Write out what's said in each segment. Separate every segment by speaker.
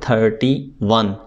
Speaker 1: 31۔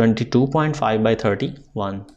Speaker 1: 22.5 by 31.